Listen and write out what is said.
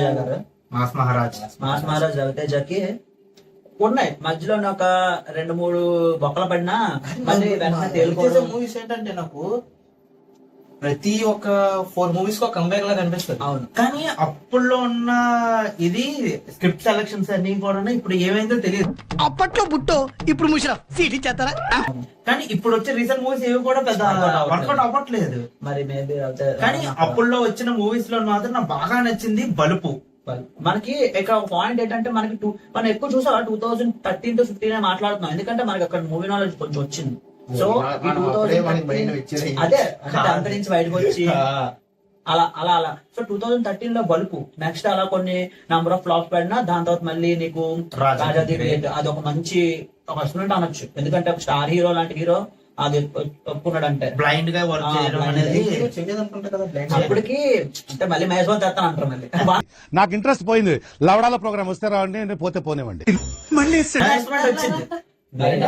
గారు మాస్ మహారాజ్ రవితేజకి ఉన్నాయి మధ్యలో ఒక 2-3 బొక్కలు పడినా మళ్ళీ వెంటనే తేలిపోవడం. మూవీస్ ఏంటంటే నాకు ప్రతి ఒక్క 4 మూవీస్ కి ఒక కంబ్యాక్ లా కనిపిస్తుంది. అవును. కానీ అప్పుల్లో ఉన్న ఇది స్క్రిప్ట్ సెలక్షన్స్ అన్ని కూడా ఇప్పుడు ఏమైందో తెలియదు. అప్పట్లో బుట్టో ఇప్పుడు ముషరా సీట్ ఇచ్చేస్తారా? కానీ ఇప్పుడు వచ్చే రీసెంట్ మూవీస్ ఏవి కూడా పెద్ద వర్కౌట్ అవ్వట్లేదు. మరి మేబీ కానీ అప్పుల్లో వచ్చిన మూవీస్ లో మాత్రం నాకు బాగా నచ్చింది బలుపు. మనకి ఇక్కడ ఒక పాయింట్ ఏంటంటే మనకి మనం ఎక్కువ చూసా 2013 to 15 మాట్లాడుతున్నాం, ఎందుకంటే మనకి అక్కడ మూవీ నాలెడ్జ్ కొంచెం వచ్చింది. సో అదే అంత నుంచి బయటకు వచ్చి అలా అలా అలా సో 2013 లో బలుపు, నెక్స్ట్ అలా కొన్ని నంబర్ ఆఫ్ ఫ్లాప్స్ పడినా దాని తర్వాత మళ్ళీ నీకు రాజాది అది ఒక మంచి ఒక రెస్టారెంట్ అనొచ్చు, ఎందుకంటే ఒక స్టార్ హీరో లాంటి హీరో అది ఒప్పుకున్నాడంటే బ్లైండ్ గా వర్క్ చేయడం అనేది అప్పటికి అంటే మళ్ళీ మహేష్ బాబు తెస్తాను అంటారు. మళ్ళీ నాకు ఇంట్రెస్ట్ పోయింది. లవడాల ప్రోగ్రామ్ వస్తే రావండి, పోతే పోనివ్వండి. వచ్చింది.